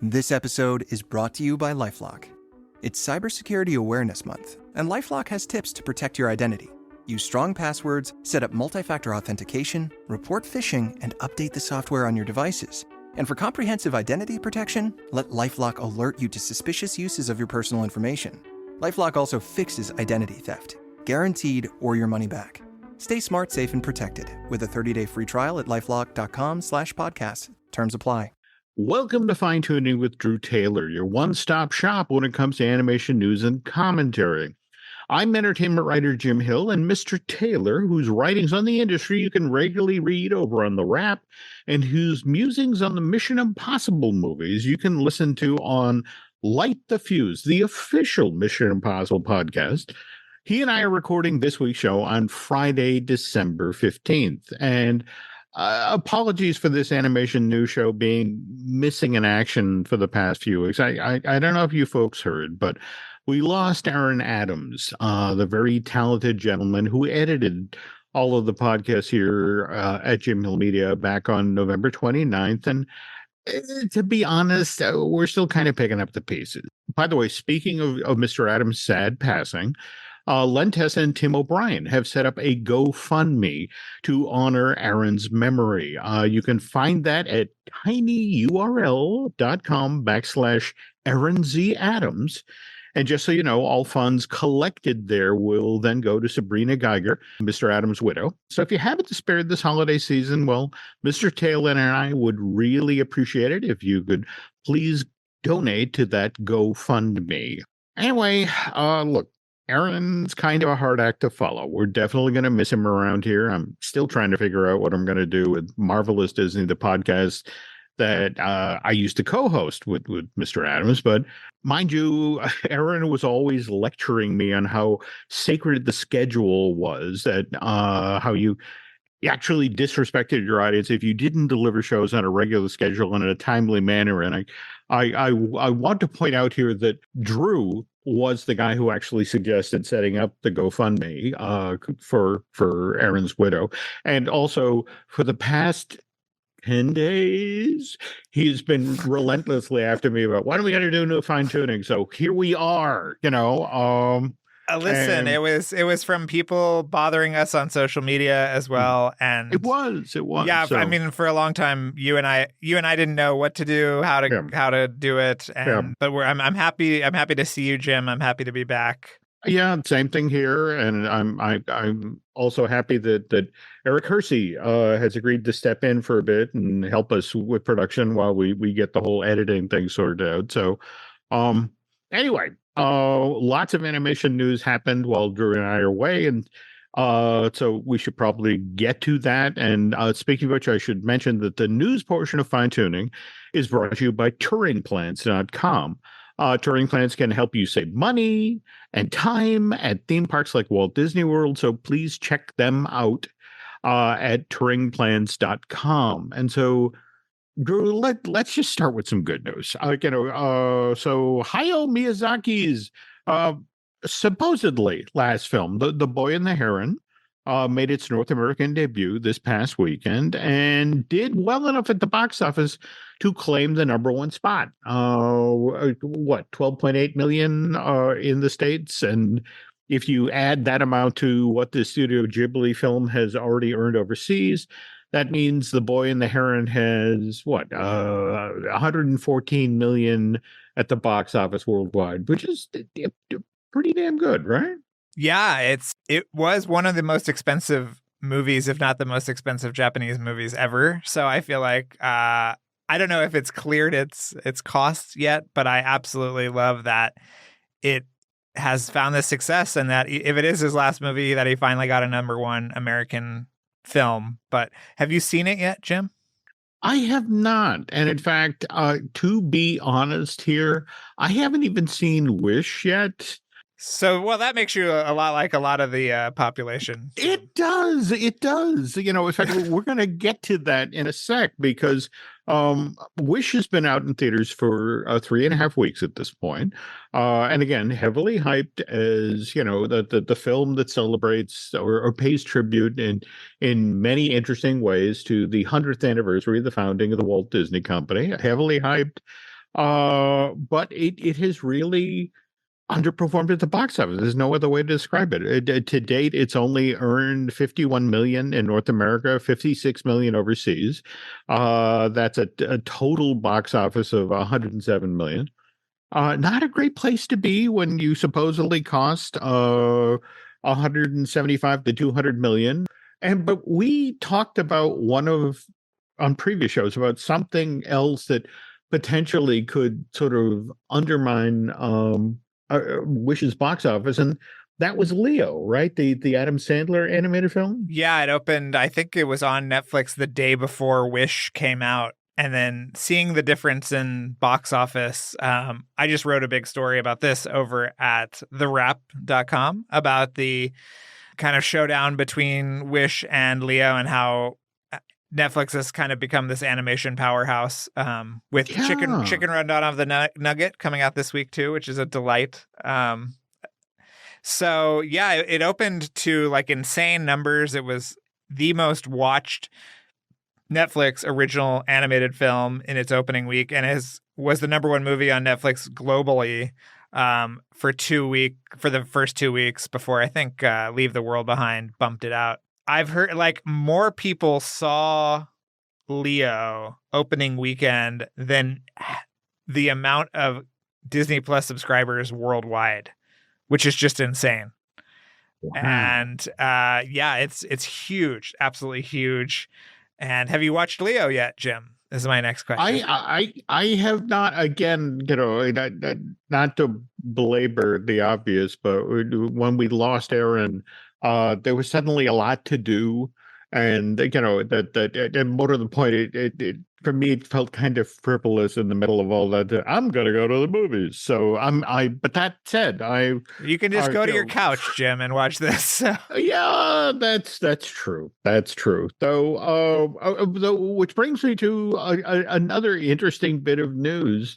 This episode is brought to you by LifeLock. It's Cybersecurity Awareness Month, and LifeLock has tips to protect your identity. Use strong passwords, set up multi-factor authentication, report phishing, and update the software on your devices. And for comprehensive identity protection, let LifeLock alert you to suspicious uses of your personal information. LifeLock also fixes identity theft, guaranteed or your money back. Stay smart, safe, and protected with a 30-day free trial at LifeLock.com/podcast. Terms apply. Welcome to Fine Tuning with Drew Taylor, your one-stop shop when it comes to animation news and commentary. I'm entertainment writer Jim Hill, and Mr. Taylor, whose writings on the industry you can regularly read over on The Wrap, and whose musings on the Mission Impossible movies you can listen to on Light the Fuse, the official Mission Impossible podcast. He and I are recording this week's show on Friday, December 15th, and apologies for this animation news show being missing in action for the past few weeks. I don't know if you folks heard, but we lost Aaron Adams, the very talented gentleman who edited all of the podcasts here at Jim Hill Media back on November 29th. And to be honest, we're still kind of picking up the pieces. By the way, speaking of Mr. Adams' sad passing, Len Tessa and Tim O'Brien have set up a GoFundMe to honor Aaron's memory. You can find that at tinyurl.com/Aaron Z. Adams. And just so you know, all funds collected there will then go to Sabrina Geiger, Mr. Adams' widow. So if you haven't spared this holiday season, well, Mr. Taylor and I would really appreciate it if you could please donate to that GoFundMe. Anyway, look, Aaron's kind of a hard act to follow. We're definitely going to miss him around here. I'm still trying to figure out what I'm going to do with Marvelous Disney, the podcast that I used to co-host with Mr. Adams. But mind you, Aaron was always lecturing me on how sacred the schedule was, that how you actually disrespected your audience if you didn't deliver shows on a regular schedule and in a timely manner. And I want to point out here that Drew was the guy who actually suggested setting up the GoFundMe for Aaron's widow. And also for the past 10 days, he's been relentlessly after me about, what are we going to do to fine tuning? So here we are, listen, it was from people bothering us on social media as well, and it was. Yeah, so, I mean, for a long time, you and I didn't know what to do, how to do it, and but I'm happy to see you, Jim. I'm happy to be back. Yeah, same thing here, and I'm also happy that Eric Hersey has agreed to step in for a bit and help us with production while we get the whole editing thing sorted out. So, anyway. Lots of animation news happened while Drew and I are away, and so we should probably get to that. And speaking of which, I should mention that the news portion of Fine Tuning is brought to you by TuringPlans.com. Touring Plans can help you save money and time at theme parks like Walt Disney World, so please check them out at TuringPlans.com. And so, Drew, let's just start with some good news. So Hayao Miyazaki's supposedly last film, The Boy and the Heron, made its North American debut this past weekend and did well enough at the box office to claim the number one spot. 12.8 million in the States, and if you add that amount to what the Studio Ghibli film has already earned overseas, that means The Boy and the Heron has 114 million at the box office worldwide, which is pretty damn good, right? Yeah, it was one of the most expensive movies, if not the most expensive Japanese movies ever. So I feel like I don't know if it's cleared its costs yet, but I absolutely love that it has found this success, and that if it is his last movie, that he finally got a number one American film. But have you seen it yet, Jim? I have not. And in fact, to be honest here, I haven't even seen Wish yet. So, well, that makes you a lot like a lot of the population. It does. It does. In fact, we're going to get to that in a sec, because Wish has been out in theaters for 3.5 weeks at this point. And again, heavily hyped as, the film that celebrates or pays tribute in many interesting ways to the 100th anniversary of the founding of the Walt Disney Company. Heavily hyped. But it has really underperformed at the box office. There's no other way to describe it. To date, it's only earned 51 million in North America, 56 million overseas. That's a total box office of 107 million. Not a great place to be when you supposedly cost 175 to 200 million. But we talked about on previous shows about something else that potentially could sort of undermine Wish's box office, and that was Leo, right? The Adam Sandler animated film. Yeah, it opened, I think it was on Netflix the day before Wish came out. And then seeing the difference in box office, I just wrote a big story about this over at thewrap.com about the kind of showdown between Wish and Leo and how Netflix has kind of become this animation powerhouse, with Chicken Rundown of the Nugget coming out this week too, which is a delight. So yeah, it opened to like insane numbers. It was the most watched Netflix original animated film in its opening week, and was the number one movie on Netflix globally for the first 2 weeks before I think Leave the World Behind bumped it out. I've heard like more people saw Leo opening weekend than the amount of Disney Plus subscribers worldwide, which is just insane. Wow. And yeah, it's huge, absolutely huge. And have you watched Leo yet, Jim? This is my next question. I have not. Again, not to belabor the obvious, but when we lost Aaron, there was suddenly a lot to do, and and more to the point, it for me it felt kind of frivolous in the middle of all that. I'm gonna go to the movies, so But that said, you can just go to your couch, Jim, and watch this. Yeah, that's true. That's true. Though, which brings me to another interesting bit of news.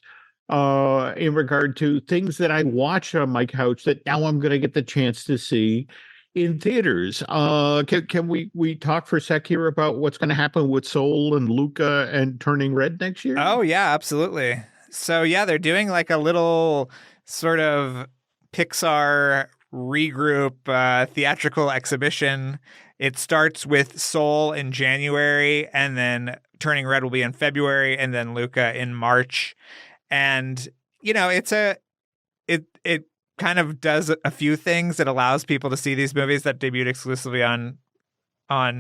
In regard to things that I watched on my couch that now I'm going to get the chance to see in theaters. Can we talk for a sec here about what's going to happen with Soul and Luca and Turning Red next year? Oh yeah, absolutely. So yeah, they're doing like a little sort of Pixar regroup theatrical exhibition. It starts with Soul in January, and then Turning Red will be in February, and then Luca in March. And it kind of does a few things that allows people to see these movies that debuted exclusively on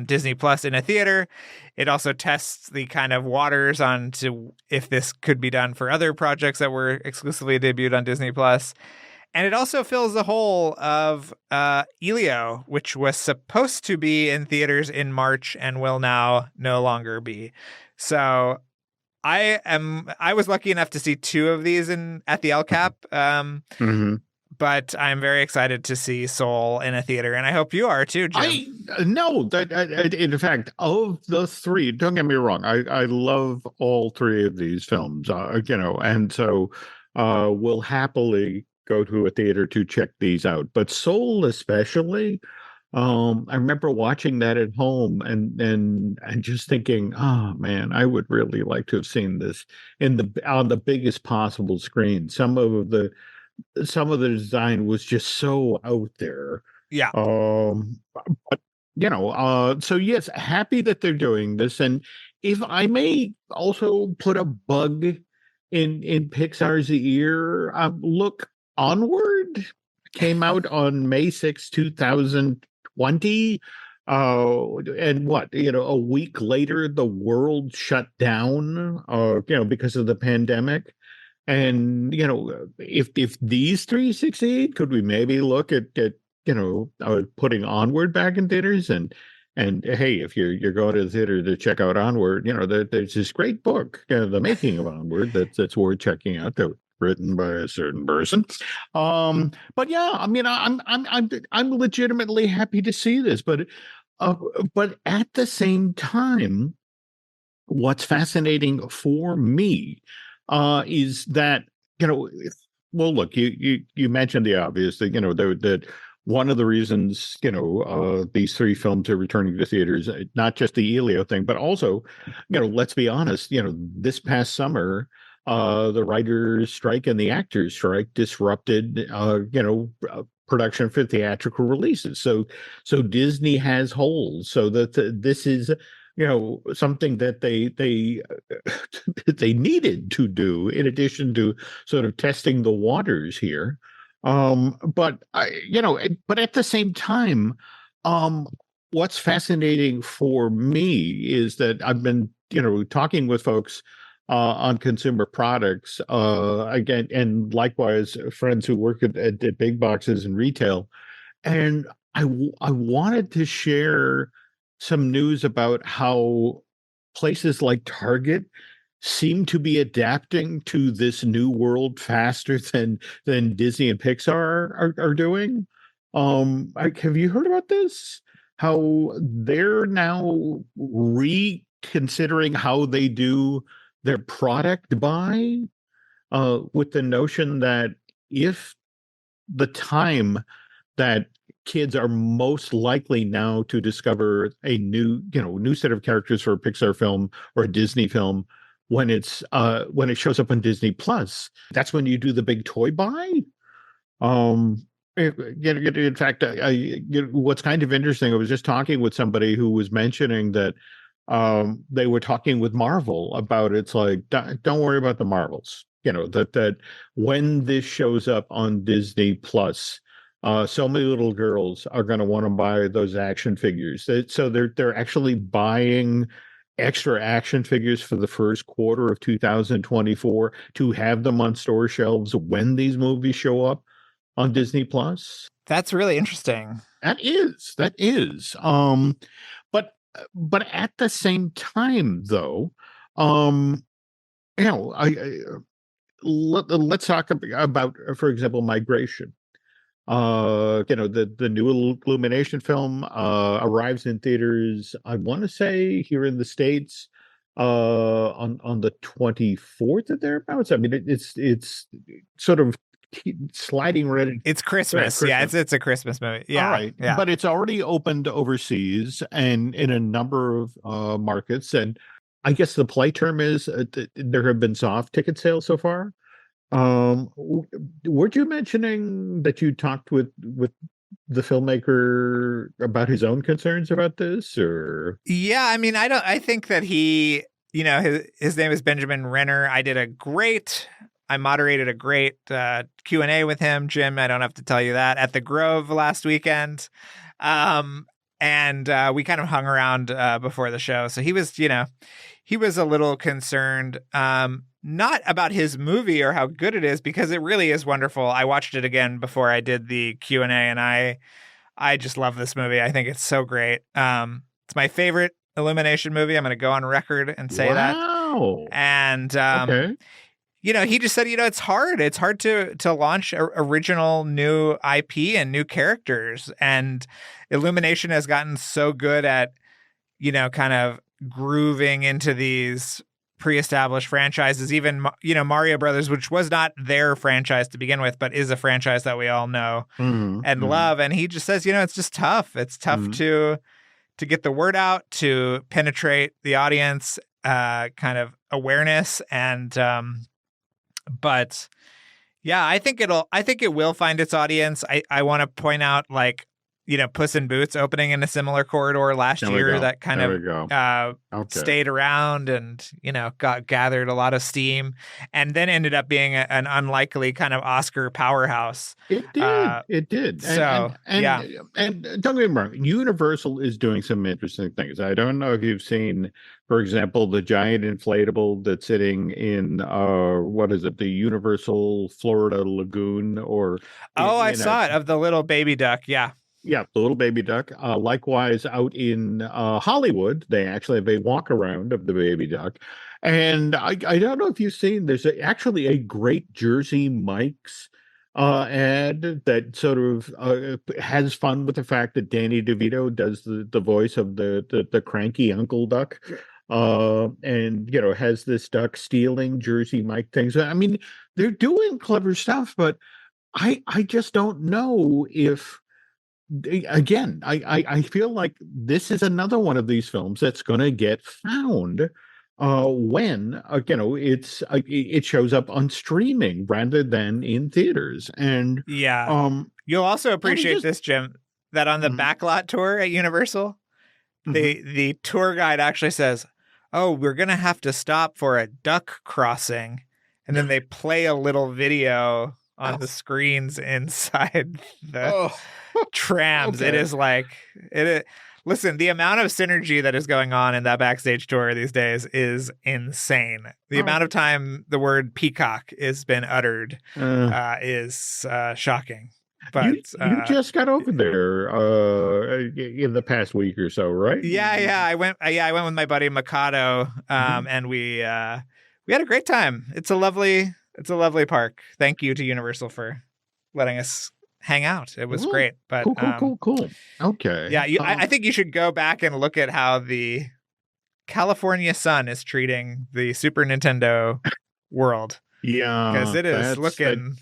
Disney Plus in a theater. It also tests the kind of waters on to if this could be done for other projects that were exclusively debuted on Disney Plus. And it also fills the hole of Elio, which was supposed to be in theaters in March and will now no longer be. So I was lucky enough to see two of these at the LCAP. But I'm very excited to see Soul in a theater, and I hope you are too, Jim. In fact, of the three, don't get me wrong, I love all three of these films, and so we'll happily go to a theater to check these out. But Soul especially, I remember watching that at home and just thinking, oh man, I would really like to have seen this on the biggest possible screen. Some of the design was just so out there. Yeah. But so yes, happy that they're doing this. And if I may also put a bug in Pixar's ear, look, Onward came out on May 6, 2020. And what, a week later, the world shut down, because of the pandemic. And, if these three succeed, could we maybe look at putting Onward back in theaters? And hey, if you're going to the theater to check out Onward, there's this great book, The Making of Onward, that's worth checking out. That was written by a certain person. But yeah, I mean, I'm legitimately happy to see this, but at the same time, what's fascinating for me is that, well, look, you mentioned the obvious that, that one of the reasons, these three films are returning to theaters, not just the Elio thing, but also, let's be honest, this past summer, the writers' strike and the actors' strike disrupted, production for theatrical releases. So Disney has holes. So that this is, something that they they needed to do in addition to sort of testing the waters here. But at the same time, what's fascinating for me is that I've been, talking with folks on consumer products, again, and likewise friends who work at big boxes and retail. And I wanted to share some news about how places like Target seem to be adapting to this new world faster than Disney and Pixar are doing. Have you heard about this? How they're now reconsidering how they do their product buy, with the notion that if the time that kids are most likely now to discover a new set of characters for a Pixar film or a Disney film when it shows up on Disney Plus, that's when you do the big toy buy. In fact, what's kind of interesting, I was just talking with somebody who was mentioning that they were talking with Marvel about it's like, don't worry about the Marvels. That when this shows up on Disney Plus, so many little girls are going to want to buy those action figures. So they're actually buying extra action figures for the first quarter of 2024 to have them on store shelves when these movies show up on Disney Plus. That's really interesting. That is. But at the same time, though, let's talk about, for example, migration. The new Illumination film arrives in theaters, I want to say here in the States, on the 24th or thereabouts. I mean, it's sort of sliding right. It's Christmas. Yeah, it's a Christmas movie. Yeah. All right. Yeah. But it's already opened overseas and in a number of markets. And I guess the play term is there have been soft ticket sales so far. Weren't you mentioning that you talked with the filmmaker about his own concerns about this, or? Yeah, I mean, I think that he, his name is Benjamin Renner. I moderated a great Q&A with him, Jim. I don't have to tell you that, at the Grove last weekend. And we kind of hung around before the show. So he was a little concerned, not about his movie or how good it is, because it really is wonderful. I watched it again before I did the Q&A, and I just love this movie. I think it's so great. It's my favorite Illumination movie. I'm going to go on record and say that. Wow. And okay. He just said, it's hard. It's hard to launch original new IP and new characters. And Illumination has gotten so good at, kind of grooving into these pre-established franchises. Even, Mario Brothers, which was not their franchise to begin with, but is a franchise that we all know and love. And he just says, it's just tough. It's tough to get the word out, to penetrate the audience, kind of awareness. And, but yeah, I think it will find its audience. I want to point out, Puss in Boots opening in a similar corridor last year that kind of stayed around and, gathered a lot of steam, and then ended up being an unlikely kind of Oscar powerhouse. It did. It did. And don't get me wrong, Universal is doing some interesting things. I don't know if you've seen, for example, the giant inflatable that's sitting in, the Universal Florida Lagoon, or... I saw it, of the little baby duck. Yeah. Yeah, the little baby duck. Likewise, out in Hollywood, they actually have a walk around of the baby duck. And I don't know if you've seen, there's actually a great Jersey Mike's ad that sort of has fun with the fact that Danny DeVito does the voice of the cranky Uncle Duck. And has this duck stealing Jersey Mike things. I mean, they're doing clever stuff, but I just don't know if... Again, I feel like this is another one of these films that's going to get found when it shows up on streaming rather than in theaters. And Yeah. um You'll also and it appreciate just this, Jim, that on the Mhm, backlot tour at Universal, mhm. the tour guide actually says, "Oh, we're gonna have to stop for a duck crossing," and then they play a little video on the screens inside the Oh, trams. It okay. is like it. Listen, the amount of synergy that is going on in that backstage tour these days is insane. The Oh, amount of time the word peacock has been uttered uh, is shocking. But you just got over there in the past week or so, right? yeah, I went. Yeah, I went with my buddy Mikado, Mhm. and we had a great time. It's a lovely park. Thank you to Universal for letting us hang out. It was Well, great. But cool. Okay. yeah, I think you should go back and look at how the California sun is treating the Super Nintendo world because Yeah, it is that's that. looking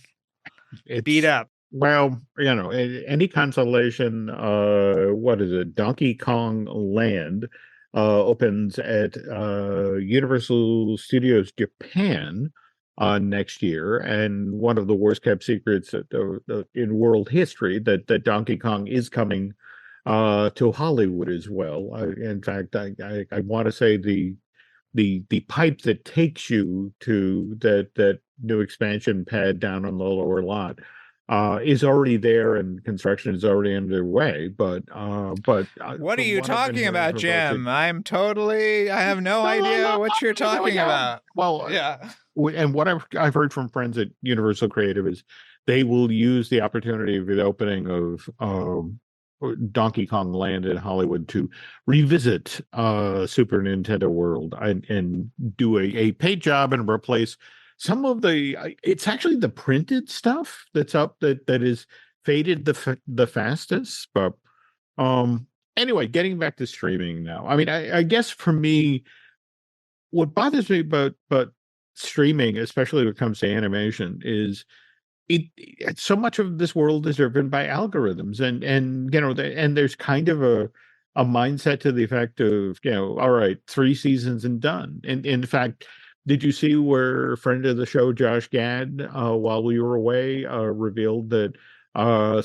beat It's up. well, any consolation. What is it? Donkey Kong Land opens at Universal Studios Japan next year, and one of the worst kept secrets in world history that Donkey Kong is coming to Hollywood as well. In fact, I want to say the pipe that takes you to that new expansion pad down on the lower lot is already there and construction is already underway. But What are from you what I've been talking hearing about, from folks, Jim? I have no idea no, what you're here we talking go. about. Well, Yeah. and what I've heard from friends at Universal Creative is they will use the opportunity of the opening of Donkey Kong Land in Hollywood to revisit Super Nintendo World and do a paid job and replace some of it's actually the printed stuff that's up that is faded the fastest. But um anyway, getting back to streaming now. I mean, I guess for me, what bothers me about streaming, especially when it comes to animation, is so much of this world is driven by algorithms, and and there's kind of a mindset to the effect of, all right, 3 seasons and done. And in fact, did you see where a friend of the show Josh Gad, while we were away, revealed that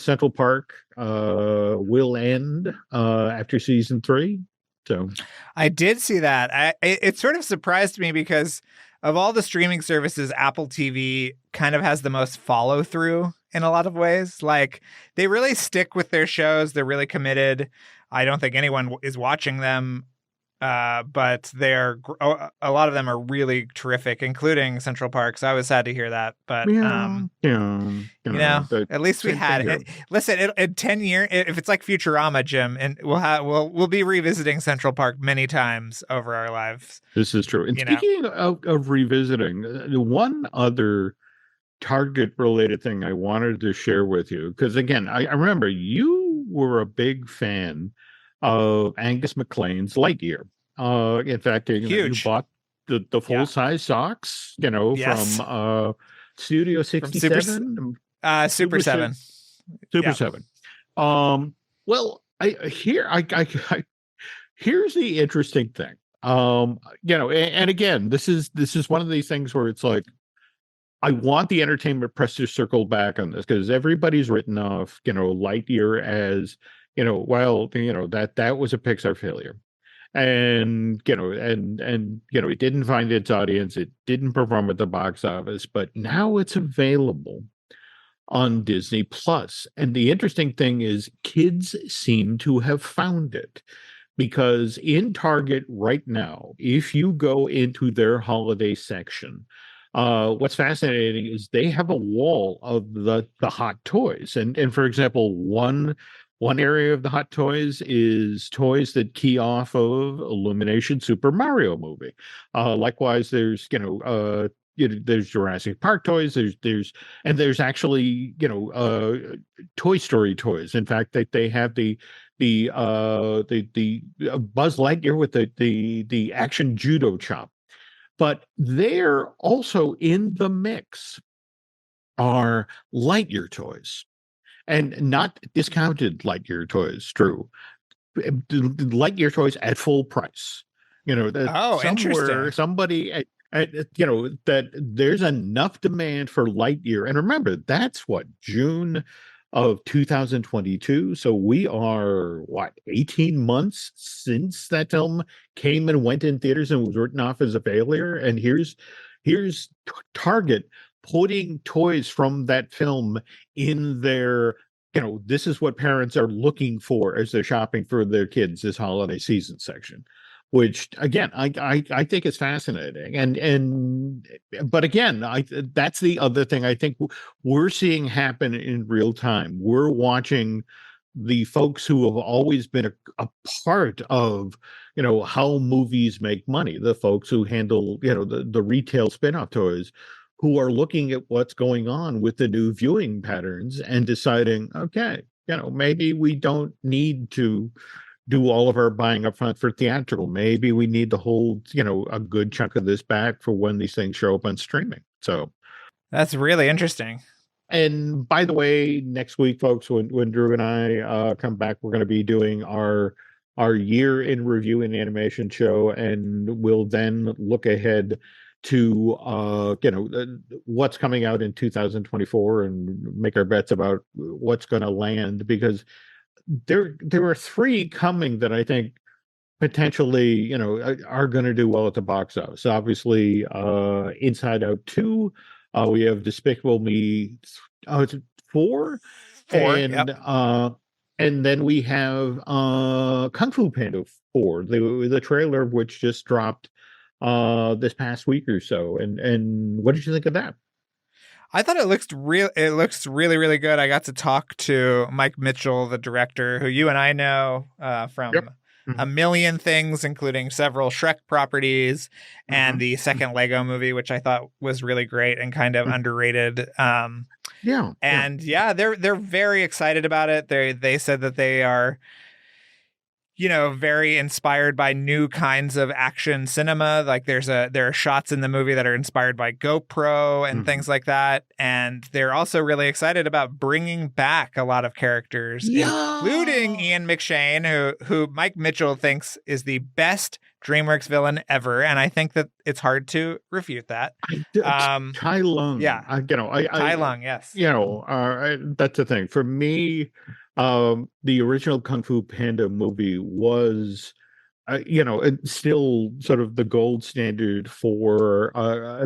Central Park will end after season 3? So I did see that. It sort of surprised me because of all the streaming services, Apple TV kind of has the most follow through in a lot of ways. Like they really stick with their shows. They're really committed. I don't think anyone is watching them, but a lot of them are really terrific, including Central Park. So I was sad to hear that. But the at least we same thing had here. it. Listen, in 10 years, if it's like Futurama, Jim, and we'll be revisiting Central Park many times over our lives. This is true. And You know, speaking of revisiting, one other Target related thing I wanted to share with you, because again, I remember you were a big fan of Angus MacLean's Lightyear. In fact, you huge. bought the full Yeah. size socks, from Yes. Studio From Super 67, Super Super Se- 7. Super Yeah. 7. Well, here's the interesting thing. And again, this is one of these things where it's like, I want the entertainment press to circle back on this, because everybody's written off, Lightyear as, well, that was a Pixar failure. And, it didn't find its audience. It didn't perform at the box office, but now it's available on Disney Plus. And the interesting thing is kids seem to have found it, because in Target right now, if you go into their holiday section, what's fascinating is they have a wall of the hot toys. And for example, one area of the hot toys is toys that key off of Illumination Super Mario movie. Likewise, there's there's Jurassic Park toys. There's actually Toy Story toys. In fact, they have the Buzz Lightyear with the action judo chop. But there also in the mix are Lightyear toys, and not discounted Lightyear toys, Drew. Lightyear toys at full price. That Oh, somewhere interesting. somebody that there's enough demand for Lightyear. And remember, that's what, June of 2022. So we are, what, 18 months since that film came and went in theaters and was written off as a failure. And here's Target putting toys from that film in their, this is what parents are looking for as they're shopping for their kids this holiday season section, which again, I think is fascinating. But again, that's the other thing I think we're seeing happen in real time. We're watching the folks who have always been a part of, how movies make money, the folks who handle, the retail spin-off toys, who are looking at what's going on with the new viewing patterns and deciding, okay, maybe we don't need to do all of our buying up front for theatrical. Maybe we need to hold, a good chunk of this back for when these things show up on streaming. So That's really interesting. and by the way, next week, folks, when Drew and I come back, we're going to be doing our year in review and animation show, and we'll then look ahead to what's coming out in 2024 and make our bets about what's going to land, because there are three coming that I think potentially are going to do well at the box office. Obviously, Inside Out 2. We have Despicable Me. It's 4, 4, yep. And then we have Kung Fu Panda 4, the trailer of which just dropped this past week or so. And what did you think of that? I thought it looks really, really good. I got to talk to Mike Mitchell, the director, who you and I know from a million things, including several Shrek properties and the second Lego movie, which I thought was really great and kind of underrated. They're very excited about it. They said that they are, very inspired by new kinds of action cinema. Like there are shots in the movie that are inspired by GoPro and things like that. And they're also really excited about bringing back a lot of characters, including Ian McShane, who Mike Mitchell thinks is the best DreamWorks villain ever. And I think that it's hard to refute that. Tai Lung. Yeah. Tai Lung, yes. That's the thing. For me, the original Kung Fu Panda movie was, it's still sort of the gold standard for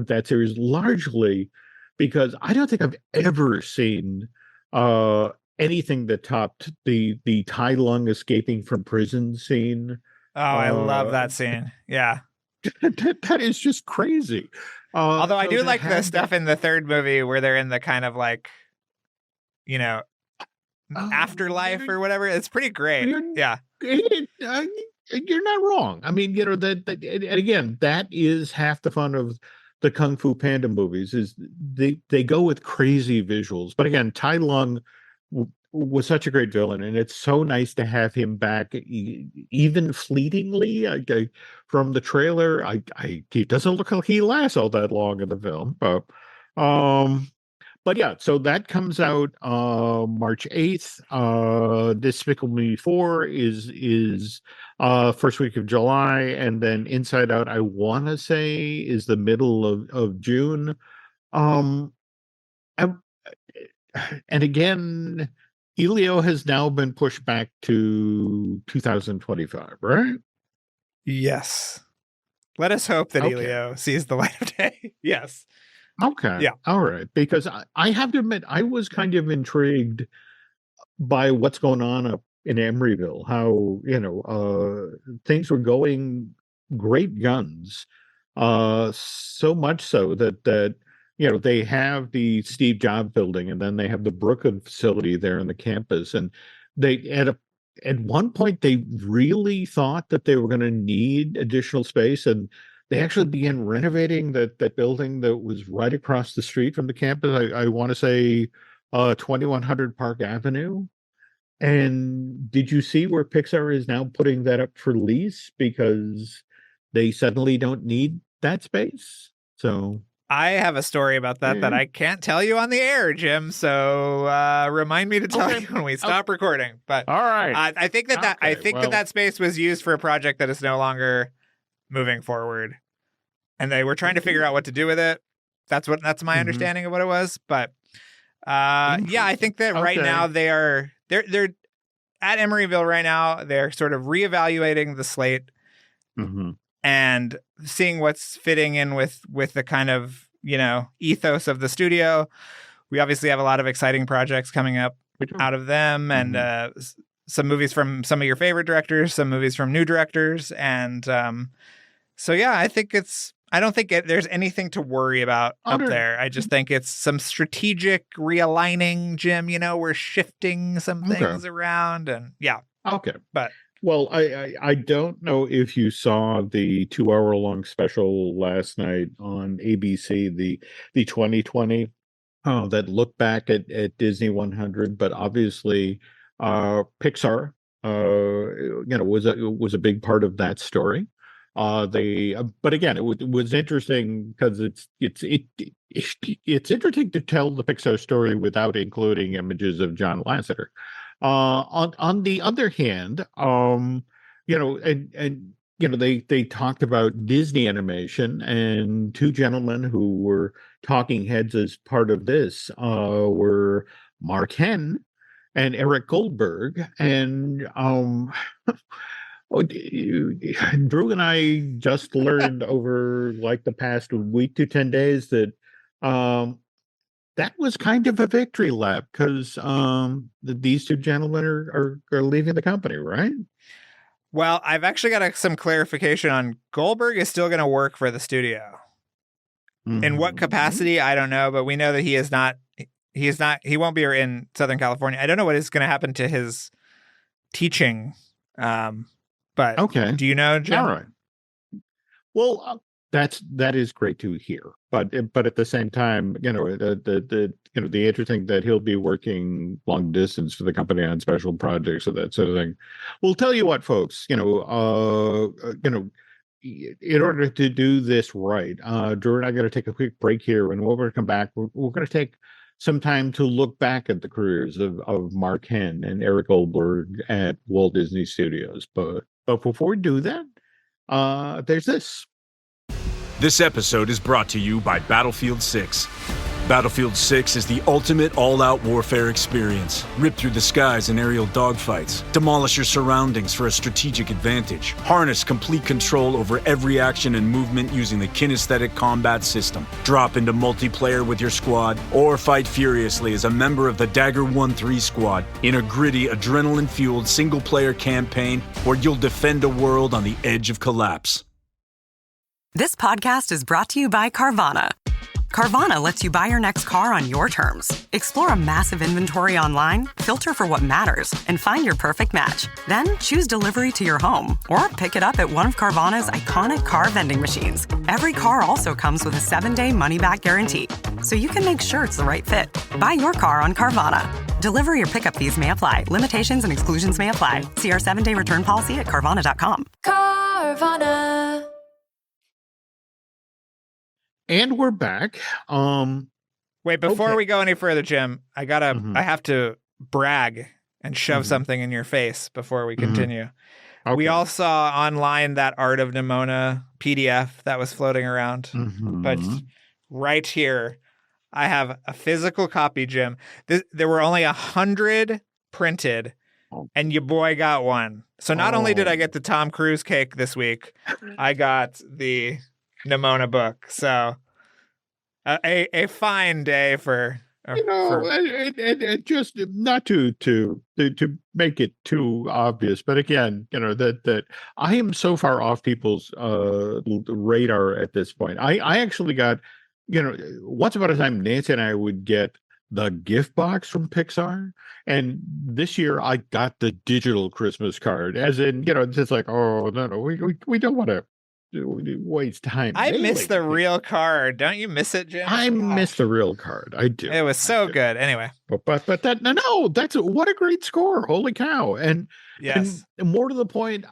that series, largely because I don't think I've ever seen anything that topped the Tai Lung escaping from prison scene. Oh, I love that scene. Yeah. That is just crazy. Although I do like the stuff in the third movie where they're in the kind of like, afterlife or whatever. It's pretty great. You're not wrong. I mean, that and again, that is half the fun of the Kung Fu Panda movies, is they go with crazy visuals. But again, Tai Lung was such a great villain, and it's so nice to have him back, even fleetingly. From the trailer, he doesn't look like he lasts all that long in the film, but yeah, so that comes out March 8th. Despicable Me 4 is first week of July, and then Inside Out, I want to say, is the middle of June. And again, Elio has now been pushed back to 2025, right? Yes. Let us hope that Elio sees the light of day. Yes. Okay. Yeah. All right. Because I have to admit, I was kind of intrigued by what's going on up in Emeryville, how, things were going great guns. So much so that they have the Steve Jobs building, and then they have the Brooklyn facility there in the campus. And they at one point they really thought that they were going to need additional space, and they actually began renovating that building that was right across the street from the campus. I want to say 2100 Park Avenue. And did you see where Pixar is now putting that up for lease because they suddenly don't need that space? So I have a story about that I can't tell you on the air, Jim. So remind me to tell you when we stop recording. But all right, I think that space was used for a project that is no longer moving forward. And they were trying to figure out what to do with it. That's my understanding of what it was. But I think that right now they're at Emeryville right now. They're sort of reevaluating the slate and seeing what's fitting in with the kind of, ethos of the studio. We obviously have a lot of exciting projects coming up out of them, and some movies from some of your favorite directors, some movies from new directors. And I don't think there's anything to worry about up there. I just think it's some strategic realigning, Jim. We're shifting some things around, and Okay. But well, I don't know if you saw the 2-hour-long special last night on ABC, the 2020 that looked back at Disney 100, but obviously Pixar was a big part of that story. But again, it was interesting because it's interesting to tell the Pixar story without including images of John Lasseter. On the other hand, they talked about Disney animation, and two gentlemen who were talking heads as part of this were Mark Henn and Eric Goldberg, and Drew and I just learned over like the past week to 10 days that that was kind of a victory lap because these two gentlemen are leaving the company, right? Well, I've actually got some clarification on Goldberg is still going to work for the studio. In what capacity, I don't know, but we know that he won't be in Southern California. I don't know what is going to happen to his teaching. But do you know, Jim? All right. Well, that is great to hear. But at the same time, the interesting that he'll be working long distance for the company on special projects or that sort of thing. We'll tell you what, folks. In order to do this right, Drew and I got to take a quick break here, and when we're going to come back, we're going to take some time to look back at the careers of Mark Henn and Eric Goldberg at Walt Disney Studios. But before we do that, there's this. This episode is brought to you by Battlefield 6. Battlefield 6 is the ultimate all-out warfare experience. Rip through the skies in aerial dogfights. Demolish your surroundings for a strategic advantage. Harness complete control over every action and movement using the kinesthetic combat system. Drop into multiplayer with your squad, or fight furiously as a member of the Dagger 1-3 squad in a gritty, adrenaline-fueled single-player campaign where you'll defend a world on the edge of collapse. This podcast is brought to you by Carvana. Carvana lets you buy your next car on your terms. Explore a massive inventory online, filter for what matters, and find your perfect match. Then choose delivery to your home or pick it up at one of Carvana's iconic car vending machines. Every car also comes with a 7-day money-back guarantee, so you can make sure it's the right fit. Buy your car on Carvana. Delivery or pickup fees may apply. Limitations and exclusions may apply. See our 7-day return policy at Carvana.com. Carvana. And we're back. Wait, before we go any further, Jim, I have to brag and shove something in your face before we continue. Okay. We all saw online that Art of Nimona PDF that was floating around. But right here, I have a physical copy, Jim. There were only 100 printed, and your boy got one. So not only did I get the Tom Cruise cake this week, I got the Nimona book. So a fine day for and just not to make it too obvious, but again, that I am so far off people's radar at this point. I actually got, once upon a time, Nancy and I would get the gift box from Pixar, and this year I got the digital Christmas card, as in, it's just like, oh no, we don't want to waste time. I miss the real card. Don't you miss it, Jim? I miss the real card. I do. It was so good. Anyway, but that that's what a great score. Holy cow! And yes, and more to the point,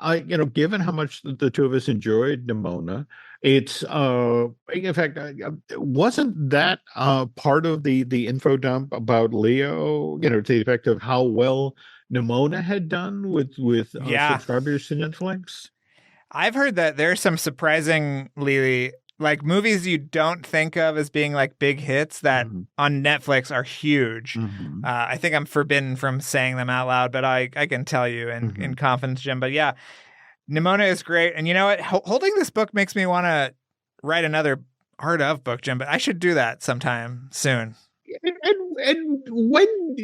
given how much the two of us enjoyed Nimona, it's in fact, wasn't that part of the info dump about Leo? To the effect of how well Nimona had done with subscribers to Netflix. I've heard that there's some surprisingly like movies you don't think of as being like big hits that on Netflix are huge. I think I'm forbidden from saying them out loud, but I can tell you in confidence, Jim. But yeah, Nimona is great. And you know what? Holding this book makes me want to write another Art of book, Jim, but I should do that sometime soon. And when,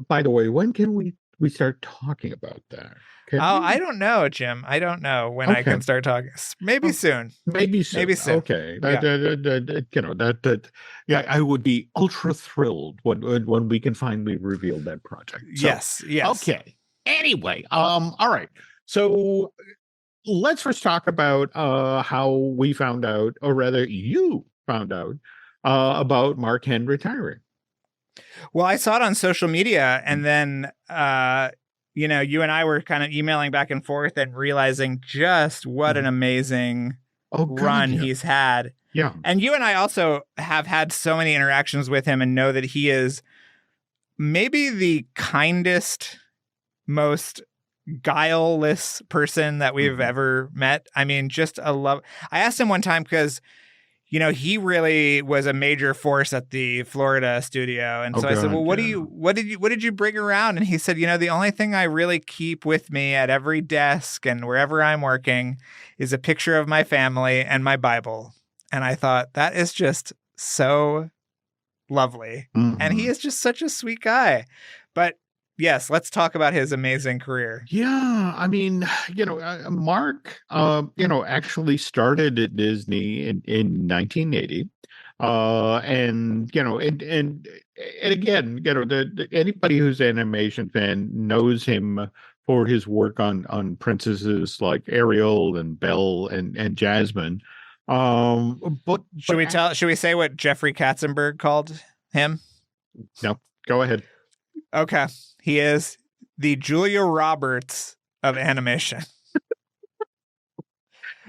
by the way, when can we start talking about that? I don't know, Jim. I don't know when I can start talking. Maybe soon. Maybe soon. Maybe soon. Okay. Yeah, I would be ultra thrilled when we can finally reveal that project. So, yes. Okay. Anyway, all right. So let's first talk about how we found out, or rather, you found out about Mark Henn retiring. Well, I saw it on social media, and then you and I were kind of emailing back and forth and realizing just what an amazing run he's had. Yeah. And you and I also have had so many interactions with him and know that he is maybe the kindest, most guileless person that we've ever met. I mean, just a love. I asked him one time because he really was a major force at the Florida studio. And so I said, well, what did you bring around? And he said, the only thing I really keep with me at every desk and wherever I'm working is a picture of my family and my Bible. And I thought, that is just so lovely. And he is just such a sweet guy. But yes, let's talk about his amazing career. Yeah, I mean, Mark, actually started at Disney in 1980, and again, anybody who's an animation fan knows him for his work on princesses like Ariel and Belle and Jasmine. But should we say what Jeffrey Katzenberg called him? No, go ahead. Okay. He is the Julia Roberts of animation,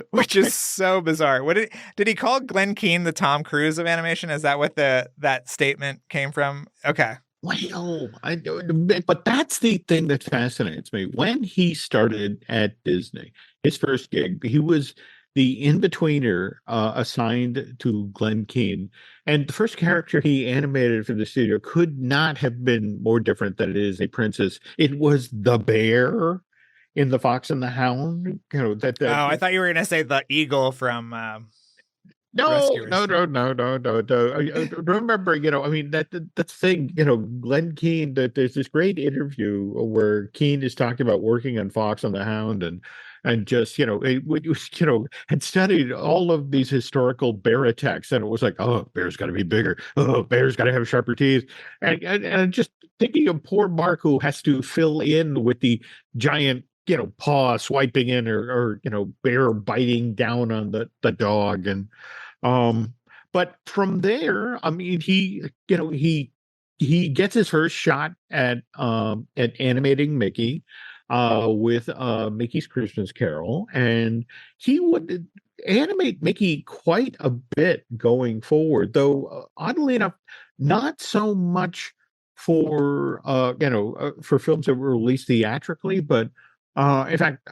which is so bizarre. What did he call Glenn Keane the Tom Cruise of animation? Is that what that statement came from? Okay. Well, but that's the thing that fascinates me. When he started at Disney, his first gig, he was the in-betweener assigned to Glenn Keane. And the first character he animated for the studio could not have been more different than it is a princess. It was the bear in The Fox and the Hound. I thought you were going to say the eagle from No. Rescuers. No. Remember, I mean, that's the thing, Glenn Keane, that there's this great interview where Keane is talking about working on Fox and the Hound and just, had studied all of these historical bear attacks. And it was like, oh, bear's got to be bigger. Oh, bear's got to have sharper teeth. And just thinking of poor Mark, who has to fill in with the giant, paw swiping in or bear biting down on the dog. And, but from there, I mean, he gets his first shot at animating Mickey. With Mickey's Christmas Carol, and he would animate Mickey quite a bit going forward, though oddly enough, not so much for films that were released theatrically, but in fact,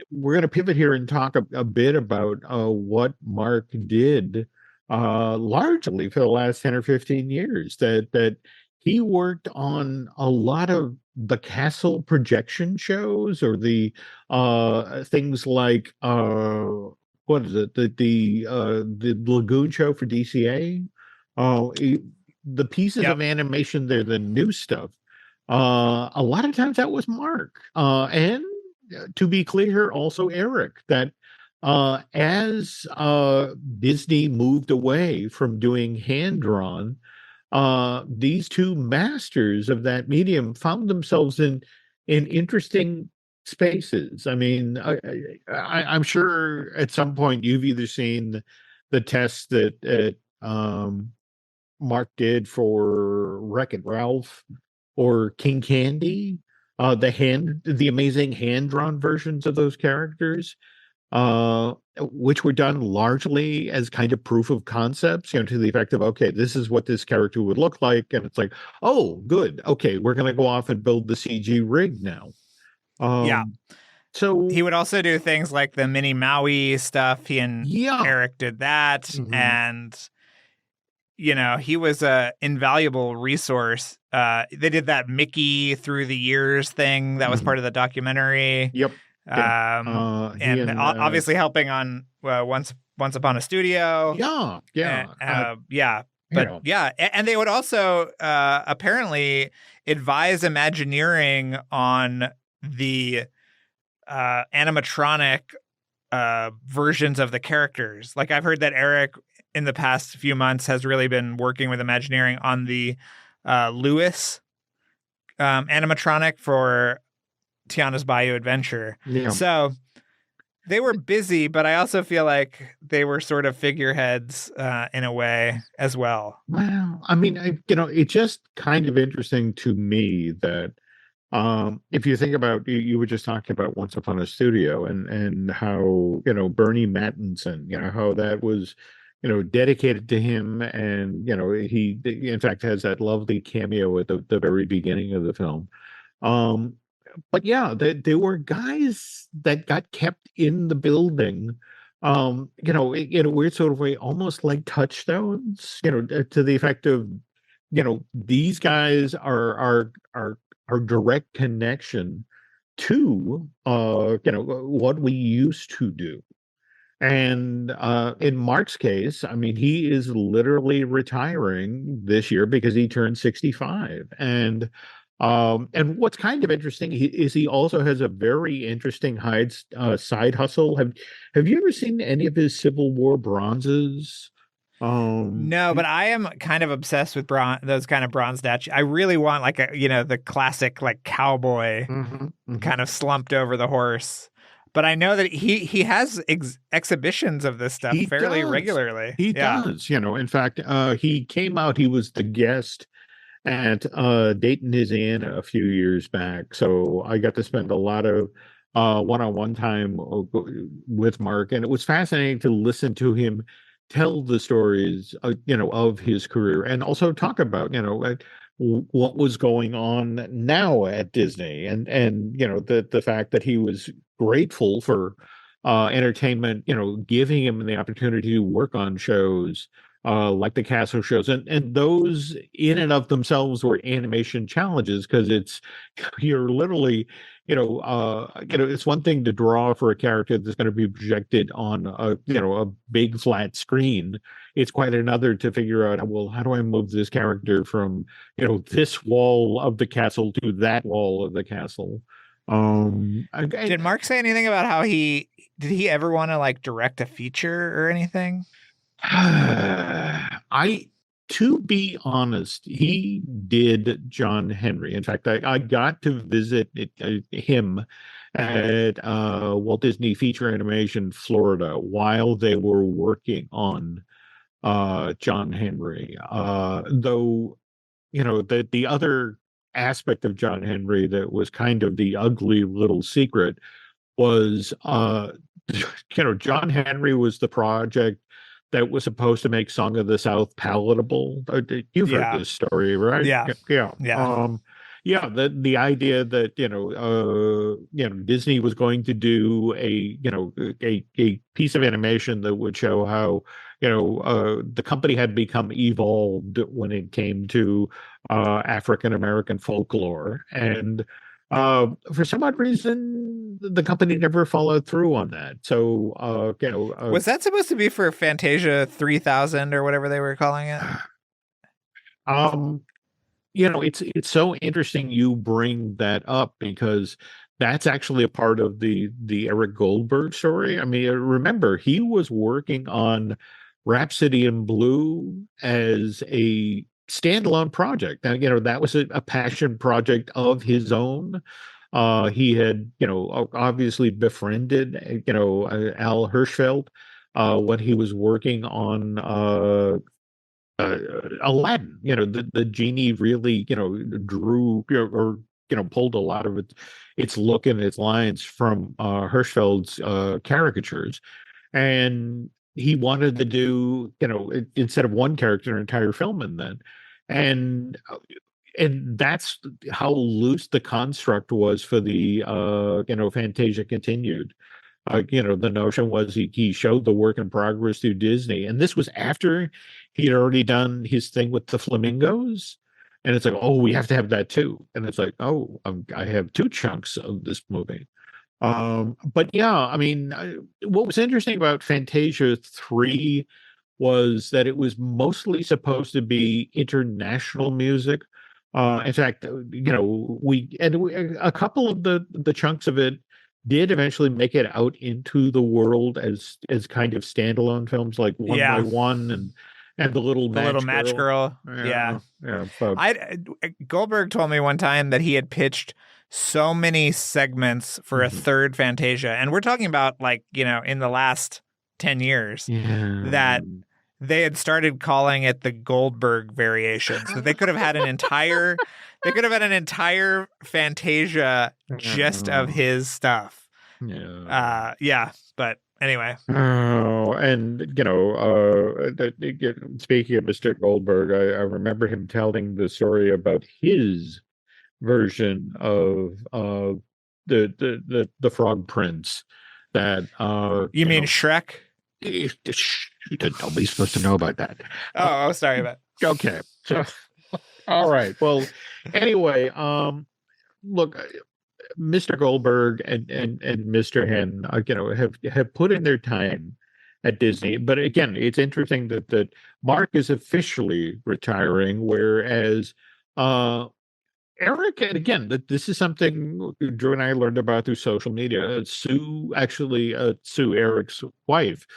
we're going to pivot here and talk a bit about what Mark did largely for the last 10 or 15 years, that he worked on a lot of the castle projection shows, or the things like what is it, the Lagoon show for DCA, the pieces of animation there, the new stuff. A lot of times that was Mark, and to be clear, also Eric. That as Disney moved away from doing hand drawn, these two masters of that medium found themselves in interesting spaces. I mean, I'm sure at some point you've either seen the tests that Mark did for Wreck-It Ralph or King Candy, the amazing hand-drawn versions of those characters, which were done largely as kind of proof of concepts, to the effect of, okay, this is what this character would look like. And it's like, oh, good. Okay, we're going to go off and build the CG rig now. Yeah. So he would also do things like the mini Maui stuff. He and yeah. Eric did that. Mhm. And, he was a invaluable resource. They did that Mickey through the years thing. That was Mhm. part of the documentary. Yep. He And obviously helping on Once Upon a Studio. Yeah. But and they would also apparently advise Imagineering on the animatronic versions of the characters. Like I've heard that Eric in the past few months has really been working with Imagineering on the Lewis animatronic for Tiana's Bayou Adventure. Yeah. So they were busy, but I also feel like they were sort of figureheads in a way as well. Well, I mean, it's just kind of interesting to me that if you think about, you were just talking about Once Upon a Studio and how, Bernie Mattinson, how that was, dedicated to him. And, he, in fact, has that lovely cameo at the very beginning of the film. But yeah, there were guys that got kept in the building, in a weird sort of way, almost like touchstones, to the effect of, these guys are direct connection to, what we used to do. And in Mark's case, I mean, he is literally retiring this year because he turned 65. And what's kind of interesting is he also has a very interesting side hustle. Have you ever seen any of his Civil War bronzes? No, but I am kind of obsessed with those kind of bronze statues. I really want like the classic like cowboy kind of slumped over the horse. But I know that he has exhibitions of this stuff fairly regularly. He does. In fact, he came out. He was the guest at Dayton, Indiana a few years back. So I got to spend a lot of one-on-one time with Mark, and it was fascinating to listen to him tell the stories, of his career, and also talk about, what was going on now at Disney, and the fact that he was grateful for entertainment, giving him the opportunity to work on shows like the Castle shows, and those in and of themselves were animation challenges because you're literally, it's one thing to draw for a character that's going to be projected on a big flat screen. It's quite another to figure out, well, how do I move this character from, this wall of the castle to that wall of the castle? Did Mark say anything about how did he ever want to like direct a feature or anything? To be honest, he did John Henry. In fact, I got to visit him at Walt Disney Feature Animation Florida while they were working on John Henry. Though, the other aspect of John Henry that was kind of the ugly little secret was, John Henry was the project that was supposed to make Song of the South palatable. You've heard this story, right? Yeah. The idea that Disney was going to do a piece of animation that would show how the company had become evolved when it came to African American folklore, and for some odd reason, the company never followed through on that. So, was that supposed to be for Fantasia 3000 or whatever they were calling it? It's so interesting you bring that up because that's actually a part of the Eric Goldberg story. I mean, remember, he was working on Rhapsody in Blue as a standalone project. Now, that was a passion project of his own. He had, obviously befriended, Al Hirschfeld when he was working on Aladdin. The genie really, drew or pulled a lot of its look and its lines from Hirschfeld's caricatures, and he wanted to do, instead of one character, an entire film in that. And and that's how loose the construct was for the Fantasia Continued. The notion was he showed the work in progress through Disney, and this was after he'd already done his thing with the flamingos, and it's like, oh, we have to have that too, and it's like, oh, I have two chunks of this movie. But yeah, I mean, what was interesting about Fantasia 3 was that it was mostly supposed to be international music. In fact, a couple of the chunks of it did eventually make it out into the world as kind of standalone films, like One by One and the Little Match Girl. Yeah. Goldberg told me one time that he had pitched so many segments for a third Fantasia, and we're talking about in the last 10 years that they had started calling it the Goldberg variations. That they could have had an entire Fantasia just of his stuff. But anyway. Oh, and speaking of Mr. Goldberg, I remember him telling the story about his version of the Frog Prince. That you mean Shrek? Nobody's supposed to know about that. Oh, sorry about. Okay, so all right. Well, anyway, look, Mr. Goldberg and Mr. Henn, have put in their time at Disney. But again, it's interesting that Mark is officially retiring, whereas Eric, and again, this is something Drew and I learned about through social media. Sue, Eric's wife,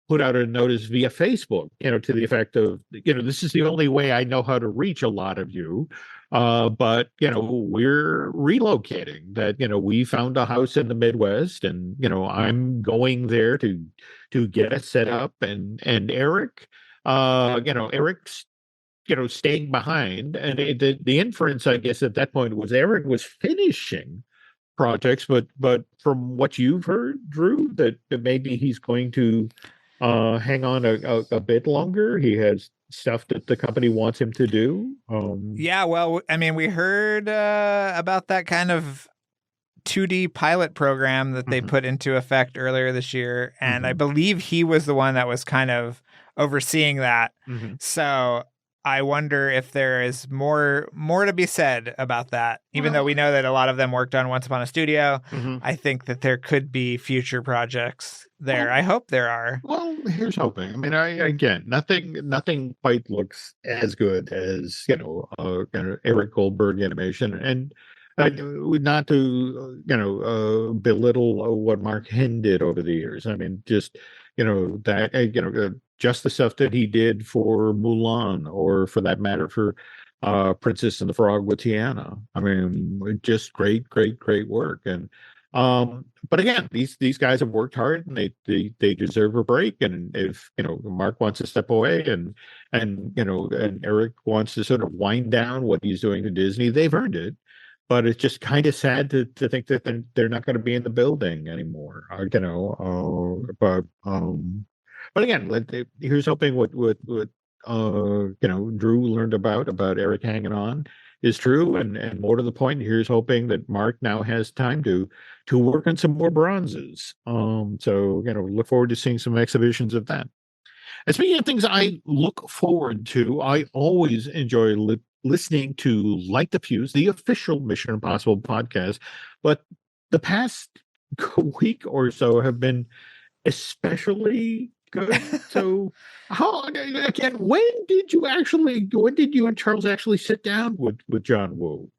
put out a notice via Facebook, to the effect of, this is the only way I know how to reach a lot of you. But, we're relocating. That, we found a house in the Midwest, and, I'm going there to get it set up. And Eric, Eric's, staying behind. And the inference, I guess, at that point was Eric was finishing projects, but from what you've heard, Drew, that maybe he's going to hang on a bit longer. He has stuff that the company wants him to do. Yeah, well, I mean, we heard about that kind of 2D pilot program that they put into effect earlier this year, and I believe he was the one that was kind of overseeing that. So I wonder if there is more to be said about that. Even though we know that a lot of them worked on Once Upon a Studio, I think that there could be future projects there. I hope there are. Well, here's hoping. I mean, again, nothing quite looks as good as Eric Goldberg animation, and not to belittle what Mark Henn did over the years. I mean, just just the stuff that he did for Mulan, or for that matter, for Princess and the Frog with Tiana. I mean, just great work. And but again, these guys have worked hard, and they deserve a break. And if Mark wants to step away, and Eric wants to sort of wind down what he's doing to Disney, they've earned it. But it's just kind of sad to think that they're not going to be in the building anymore. But again, here's hoping what Drew learned about Eric hanging on is true, and more to the point, here's hoping that Mark now has time to work on some more bronzes. So look forward to seeing some exhibitions of that. And speaking of things I look forward to, I always enjoy listening to Light the Fuse, the official Mission Impossible podcast. But the past week or so have been especially good. So when did you and Charles actually sit down with John Woo?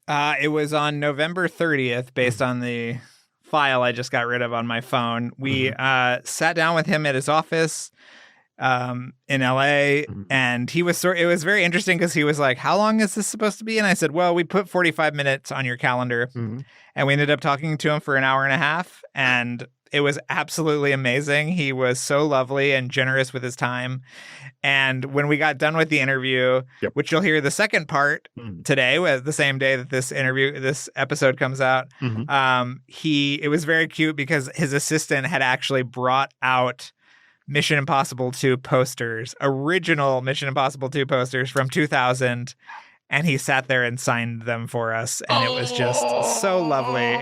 It was on November 30th, based on the file I just got rid of on my phone. We sat down with him at his office in LA, and it was very interesting because he was like, how long is this supposed to be? And I said, well, we put 45 minutes on your calendar, and we ended up talking to him for an hour and a half, and it was absolutely amazing. He was so lovely and generous with his time. And when we got done with the interview, which you'll hear the second part today, the same day that this episode comes out, it was very cute because his assistant had actually brought out Mission Impossible 2 posters, original Mission Impossible 2 posters from 2000. and he sat there and signed them for us, and it was just so lovely.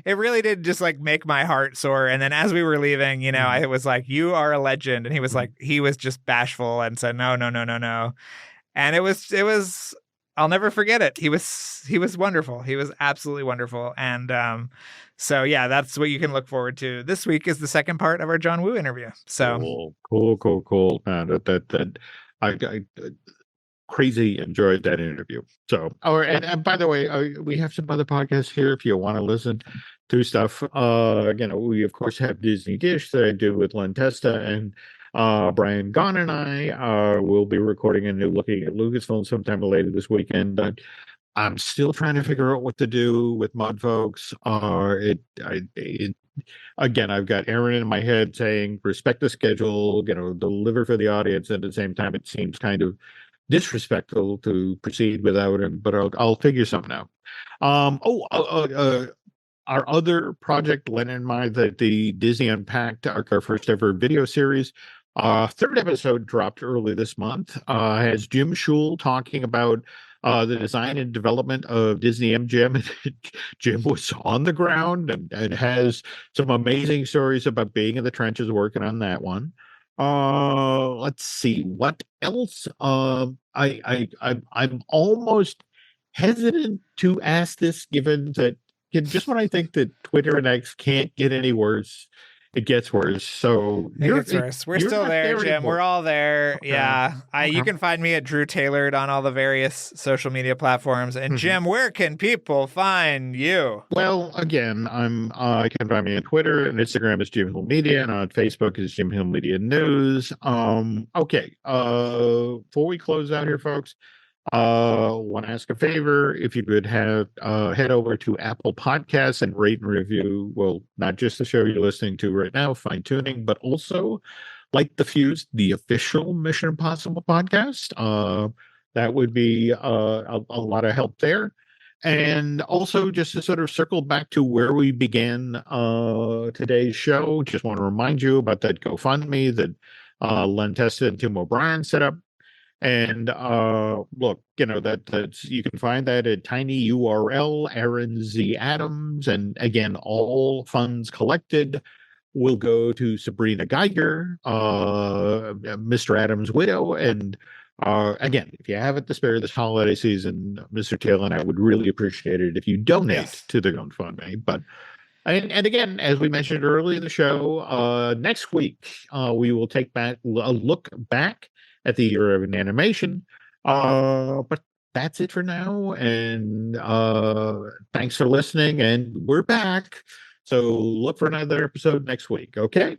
It really did just like make my heart soar. And then as we were leaving, you know, I was like, "You are a legend," and he was like, he was just bashful and said, "No, no, no, no, no," and it was. I'll never forget it. He was wonderful. He was absolutely wonderful. And so yeah, that's what you can look forward to. This week is the second part of our John Woo interview. So cool. I crazy enjoyed that interview. So, and by the way, we have some other podcasts here if you want to listen to stuff. We of course have Disney Dish that I do with Len Testa, and Brian Gahn and I will be recording a new Looking at Lucasfilm sometime later this weekend. I'm still trying to figure out what to do with Mud Folks. Again, I've got Aaron in my head saying, respect the schedule, deliver for the audience. At the same time, it seems kind of disrespectful to proceed without him, but I'll figure something out. Our other project, Len and I, the Disney Unpacked, our first ever video series, third episode dropped early this month, has Jim Schul talking about the design and development of Disney MGM. Jim was on the ground and has some amazing stories about being in the trenches working on that one. Let's see what else. I'm almost hesitant to ask this, given that just when I think that Twitter and X can't get any worse, it gets worse. So it gets worse. We're still there, Jim. Anymore. We're all there. Okay. Yeah. You can find me at Drew Tailored on all the various social media platforms. And Jim, where can people find you? Well, again, you can find me on Twitter and Instagram is Jim Hill Media, and on Facebook is Jim Hill Media News. Okay. Before we close out here, folks, want to ask a favor. If you could head over to Apple Podcasts and rate and review, well, not just the show you're listening to right now, Fine Tuning, but also Light the Fuse, the official Mission Impossible podcast. That would be a lot of help there. And also, just to sort of circle back to where we began today's show, just want to remind you about that GoFundMe that Len Testa and Tim O'Brien set up. And look, that's you can find that at tiny URL Aaron Z. Adams. And again, all funds collected will go to Sabrina Geiger, Mr. Adams' widow. And again, if you have it to spare this holiday season, Mr. Taylor and I would really appreciate it if you donate to the GoFundMe. But and again, as we mentioned earlier in the show, next week we will take a look back at the year of animation. But that's it for now. And thanks for listening. And we're back. So look for another episode next week. Okay.